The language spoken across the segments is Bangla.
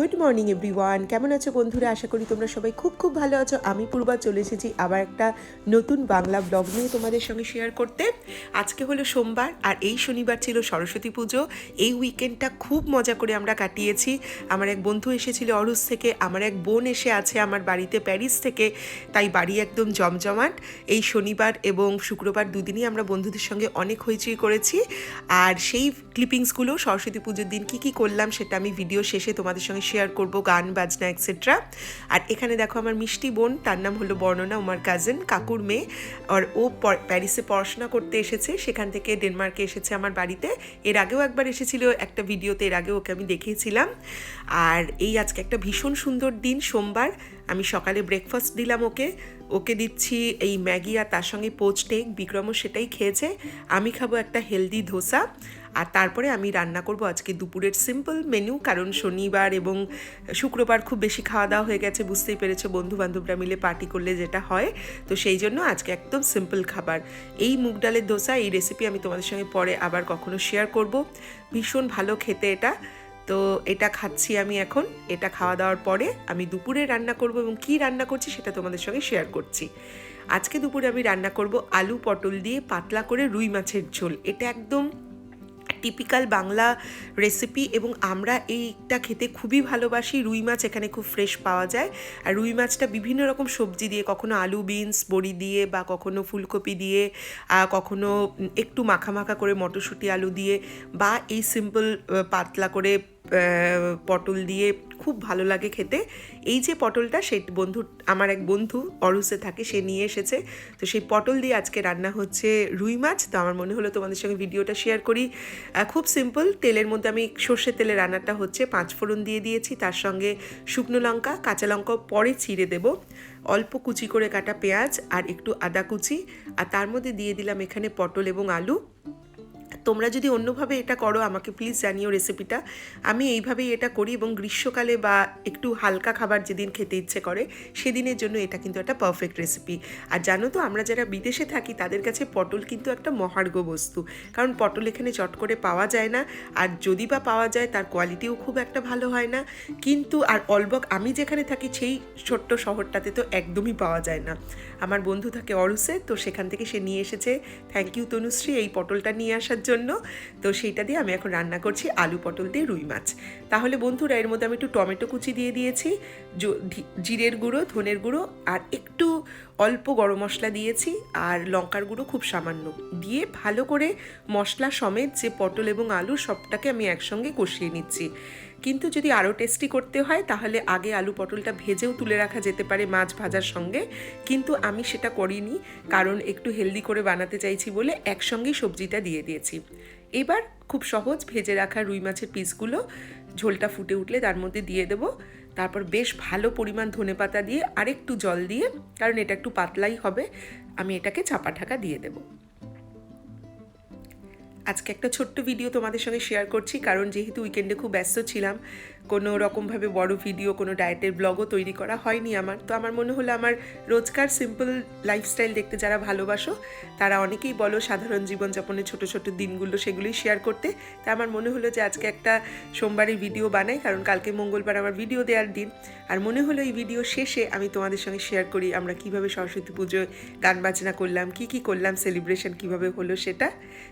গুড মর্নিং এভরিওয়ান, কেমন আছো বন্ধুরা? আশা করি তোমরা সবাই খুব খুব ভালো আছো। আমি পূর্বা চলে এসেছি আবার একটা নতুন বাংলা ব্লগ নিয়ে তোমাদের সঙ্গে শেয়ার করতে। আজকে হলো সোমবার আর এই শনিবার ছিল সরস্বতী পুজো। এই উইকেন্ডটা খুব মজা করে আমরা কাটিয়েছি। আমার এক বন্ধু এসেছিল অরুস থেকে, আমার এক বোন এসে আছে আমার বাড়িতে প্যারিস থেকে, তাই বাড়ি একদম জমজমাট। এই শনিবার এবং শুক্রবার দুদিনই আমরা বন্ধুদের সঙ্গে অনেক হইচই করেছি। আর সেই ক্লিপিংসগুলো সরস্বতী পুজোর দিন কী কী করলাম সেটা আমি ভিডিও শেষে তোমাদের সঙ্গে শেয়ার করব, গান বাজনা এক্সেট্রা। আর এখানে দেখো আমার মিষ্টি বোন, তার নাম হলো বর্ণনা, আমার কাজিন কাকুর মেয়ে। আর ও প্যারিসে পড়াশোনা করতে এসেছে, সেখান থেকে ডেনমার্কে এসেছে আমার বাড়িতে। এর আগেও একবার এসেছিল একটা ভিডিওতে, এর আগেও ওকে আমি দেখিয়েছিলাম। আর এই আজকে একটা ভীষণ সুন্দর দিন, সোমবার। আমি সকালে ব্রেকফাস্ট দিলাম ওকে দিচ্ছি এই ম্যাগি আর তার সঙ্গে পোচড এগ। বিক্রমও সেটাই খেয়েছে। আমি খাবো একটা হেলদি ধোসা। আর তারপরে আমি রান্না করব আজকে দুপুরের সিম্পল মেনু, কারণ শনিবার এবং শুক্রবার খুব বেশি খাওয়া দাওয়া হয়ে গেছে, বুঝতেই পেরেছো, বন্ধু বান্ধবরা মিলে পার্টি করলে যেটা হয়। তো সেই জন্য আজকে একদম সিম্পল খাবার। এই মুগ ডালের ধোসা, এই রেসিপি আমি তোমাদের সঙ্গে পরে আবার কখনো শেয়ার করব। ভীষণ ভালো খেতে এটা। তো এটা খাচ্ছি আমি এখন। এটা খাওয়া দাওয়ার পরে আমি দুপুরে রান্না করব এবং কী রান্না করছি সেটা তোমাদের সঙ্গে শেয়ার করছি। আজকে দুপুরে আমি রান্না করব আলু পটল দিয়ে পাতলা করে রুই মাছের ঝোল। এটা একদম টিপিক্যাল বাংলা রেসিপি এবং আমরা এইটা খেতে খুবই ভালোবাসি। রুই মাছ এখানে খুব ফ্রেশ পাওয়া যায়। আর রুই মাছটা বিভিন্ন রকম সবজি দিয়ে, কখনো আলু বিনস বড়ি দিয়ে, বা কখনো ফুলকপি দিয়ে, কখনো একটু মাখা মাখা করে মটরশুঁটি আলু দিয়ে, বা এই সিম্পল পাতলা করে পটল দিয়ে খুব ভালো লাগে খেতে। এই যে পটলটা, সেই আমার এক বন্ধু অরুসে থাকে, সে নিয়ে এসেছে। তো সেই পটল দিয়ে আজকে রান্না হচ্ছে রুই মাছ। তো আমার মনে হলো তোমাদের সঙ্গে ভিডিওটা শেয়ার করি। খুব সিম্পল, তেলের মধ্যে আমি সর্ষের তেলে রান্নাটা হচ্ছে, 5 ফোড়ন দিয়ে দিয়েছি, তার সঙ্গে শুকনো লঙ্কা, কাঁচা লঙ্কা পরে চিড়ে দেব, অল্প কুচি করে কাটা পেঁয়াজ আর একটু আদা কুচি, আর তার মধ্যে দিয়ে দিলাম এখানে পটল এবং আলু। তোমরা যদি অন্যভাবে এটা করো আমাকে প্লিজ জানিও রেসিপিটা। আমি এইভাবেই এটা করি এবং গ্রীষ্মকালে বা একটু হালকা খাবার যেদিন খেতে ইচ্ছে করে সেদিনের জন্য এটা কিন্তু একটা পারফেক্ট রেসিপি। আর জানো তো, আমরা যারা বিদেশে থাকি তাদের কাছে পটল কিন্তু একটা মহার্ঘ বস্তু, কারণ পটল এখানে চট করে পাওয়া যায় না। আর যদি বা পাওয়া যায় তার কোয়ালিটিও খুব একটা ভালো হয় না। কিন্তু আর অলবক আমি যেখানে থাকি সেই ছোট্ট শহরটাতে তো একদমই পাওয়া যায় না। আমার বন্ধু থাকে অরুসে, তো সেখান থেকে সে নিয়ে এসেছে। থ্যাংক ইউ তনুশ্রী এই পটলটা নিয়ে আসার জন্য। তো সেইটা দিয়ে আমি এখন রান্না করছি আলু পটল দিয়ে রুই মাছ। তাহলে বন্ধুরা, এর মধ্যে আমি একটু টমেটো কুচি দিয়ে দিয়েছি, জিরের গুঁড়ো, ধনের গুঁড়ো আর একটু অল্প গরম মশলা দিয়েছি, আর লঙ্কার গুঁড়ো খুব সামান্য দিয়ে ভালো করে মশলা সমেত যে পটল এবং আলু সবটাকে আমি একসঙ্গে কষিয়ে নিচ্ছি। কিন্তু যদি আরও টেস্টি করতে হয় তাহলে আগে আলু পটলটা ভেজেও তুলে রাখা যেতে পারে মাছ ভাজার সঙ্গে, কিন্তু আমি সেটা করিনি, কারণ একটু হেলদি করে বানাতে চাইছি বলে একসঙ্গেই সবজিটা দিয়ে দিয়েছি। এবার খুব সহজ, ভেজে রাখা রুই মাছের পিসগুলো ঝোলটা ফুটে উঠলে তার মধ্যে দিয়ে দেবো। তারপর বেশ ভালো পরিমাণ ধনেপাতা দিয়ে আরেকটু জল দিয়ে, কারণ এটা একটু পাতলাই হবে, আমি এটাকে চাপা ঢাকা দিয়ে দেবো। আজকে একটা ছোট্ট ভিডিও তোমাদের সঙ্গে শেয়ার করছি, কারণ যেহেতু উইকেন্ডে খুব ব্যস্ত ছিলাম, কোনো রকমভাবে বড় ভিডিও, কোনো ডায়েটের ব্লগও তৈরি করা হয়নি আমার। তো আমার মনে হলো আমার রোজকার সিম্পল লাইফস্টাইল দেখতে যারা ভালোবাসো তারা অনেকেই বলো সাধারণ জীবনযাপনের ছোট ছোট দিনগুলো, সেগুলোই শেয়ার করতে। তা আমার মনে হলো যে আজকে একটা সোমবারের ভিডিও বানাই, কারণ কালকে মঙ্গলবার আমার ভিডিও দেওয়ার দিন। আর মনে হলো এই ভিডিও শেষে আমি তোমাদের সঙ্গে শেয়ার করি আমরা কিভাবে সরস্বতী পুজোয় গান বাজনা করলাম, কি করলাম, সেলিব্রেশন কিভাবে হলো সেটা।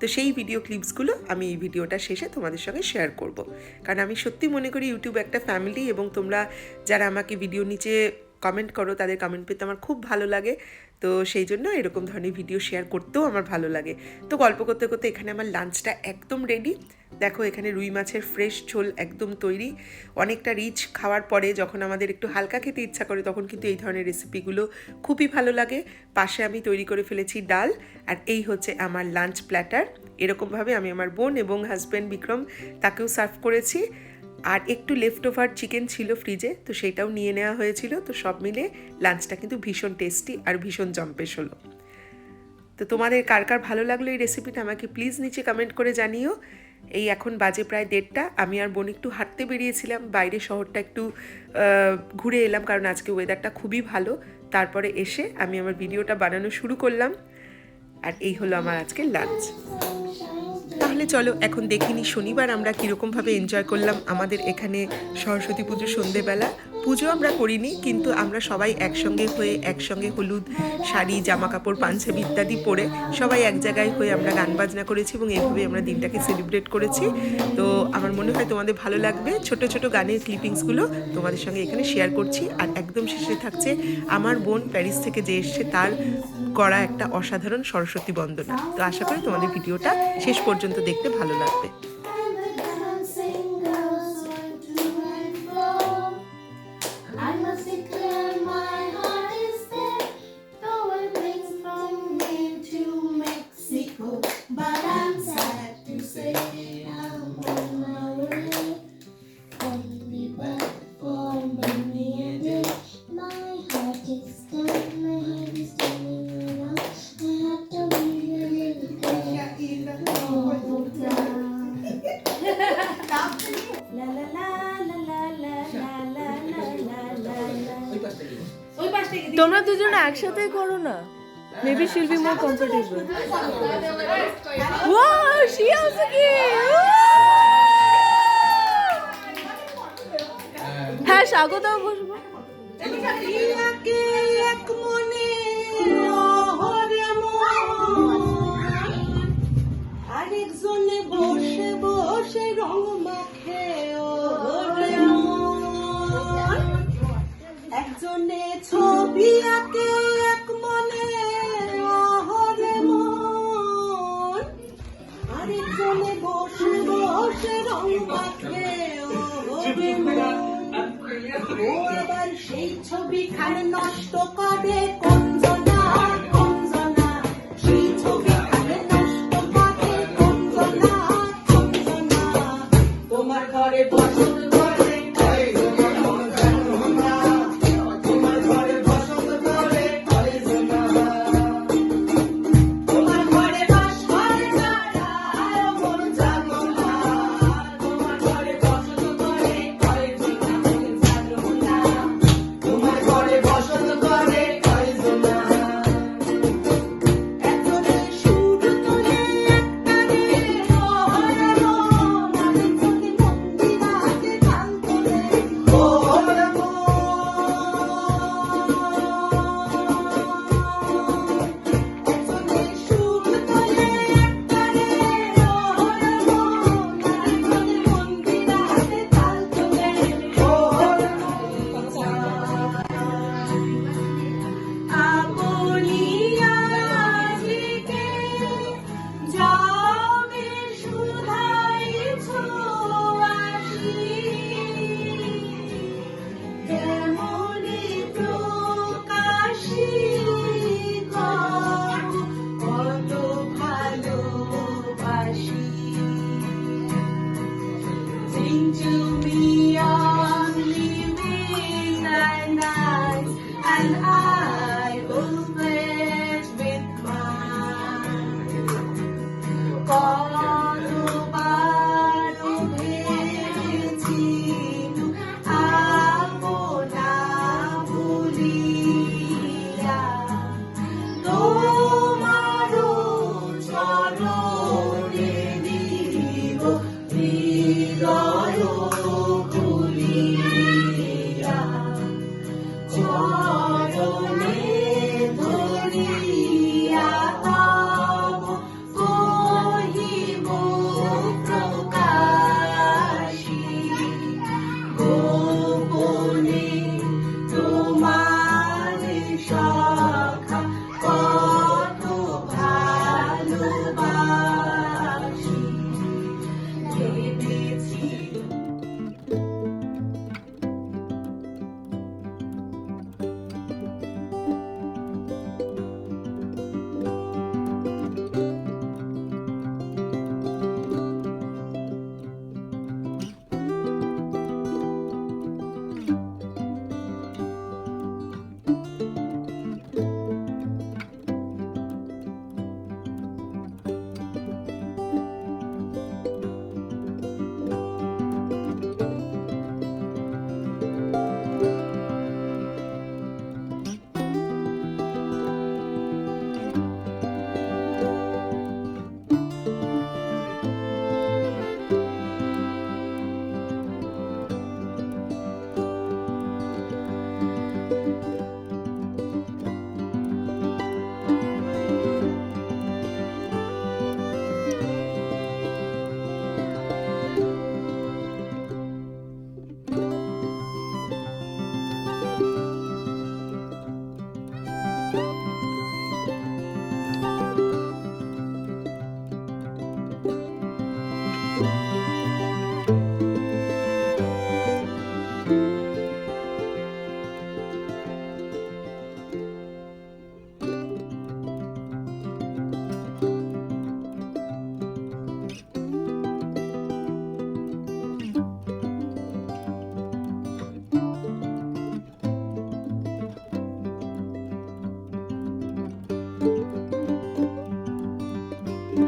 তো সেই ভিডিও ক্লিপসগুলো আমি এই ভিডিওটা শেষে তোমাদের সঙ্গে শেয়ার করব, কারণ আমি সত্যি মনে করি ইউটিউব একটা ফ্যামিলি, এবং তোমরা যারা আমাকে ভিডিও নিচে কমেন্ট করো তাদের কমেন্ট পেতে আমার খুব ভালো লাগে। তো সেই জন্য এরকম ধরনের ভিডিও শেয়ার করতেও আমার ভালো লাগে। তো গল্প করতে করতে এখানে আমার লাঞ্চটা একদম রেডি। দেখো এখানে রুই মাছের ফ্রেশ ঝোল একদম তৈরি। অনেকটা রিচ খাওয়ার পরে যখন আমাদের একটু হালকা খেতে ইচ্ছা করে তখন কিন্তু এই ধরনের রেসিপিগুলো খুবই ভালো লাগে। পাশে আমি তৈরি করে ফেলেছি ডাল, আর এই হচ্ছে আমার লাঞ্চ প্ল্যাটার। এরকমভাবে আমি আমার বোন এবং হাজব্যান্ড বিক্রম তাকেও সার্ভ করেছি। আর একটু লেফট ওভার চিকেন ছিল ফ্রিজে, তো সেইটাও নিয়ে নেওয়া হয়েছিল। তো সব মিলে লাঞ্চটা কিন্তু ভীষণ টেস্টি আর ভীষণ জম্পেশ হলো। তো তোমাদের কার কার ভালো লাগলো এই রেসিপিটা আমাকে প্লিজ নিচে কমেন্ট করে জানিও। এই এখন বাজে প্রায় 1:30, আমি আর বোন একটু হাঁটতে বেরিয়েছিলাম, বাইরে শহরটা একটু ঘুরে এলাম, কারণ আজকে ওয়েদারটা খুবই ভালো। তারপরে এসে আমি আমার ভিডিওটা বানানো শুরু করলাম। আর এই হলো আমার আজকের লাঞ্চ। তাহলে চলো এখন দেখিনি শনিবার আমরা কীরকমভাবে এনজয় করলাম আমাদের এখানে সরস্বতী পুজো সন্ধেবেলা। পুজো আমরা করিনি, কিন্তু আমরা সবাই একসঙ্গে হয়ে একসঙ্গে হলুদ শাড়ি, জামা কাপড়, পাঞ্জাবি ইত্যাদি পরে সবাই এক জায়গায় হয়ে আমরা গান বাজনা করেছি এবং এইভাবে আমরা দিনটাকে সেলিব্রেট করেছি। তো আমার মনে হয় তোমাদের ভালো লাগবে। ছোট ছোট গানের ক্লিপিংসগুলো তোমাদের সঙ্গে এখানে শেয়ার করছি। আর একদম শেষে থাকছে আমার বোন প্যারিস থেকে যে এসছে তার করা একটা অসাধারণ সরস্বতী বন্দনা। তো আশা করি তোমাদের ভিডিওটা শেষ পর্যন্ত দেখতে ভালো লাগবে। তোমরা দুজনে একসাথে করো না, maybe she'll be more comfortable. Wow, she also came. হ্যাঁ, স্বাগতম বসবো। আরেকজনে বসে বসে রং মাখে একজনে ছবি আঁকে এক মনে অহরে মন, আরেকজনে বসে বসে রং মাখে অহরে মন। ও আবার সেই ছবি খানে নষ্ট করে কঞ্জনা কঞ্জনা, সেই ছবি খানে নষ্ট করে কঞ্জনা কঞ্জনা। তোমার ঘরে বসত করে Oh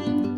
ও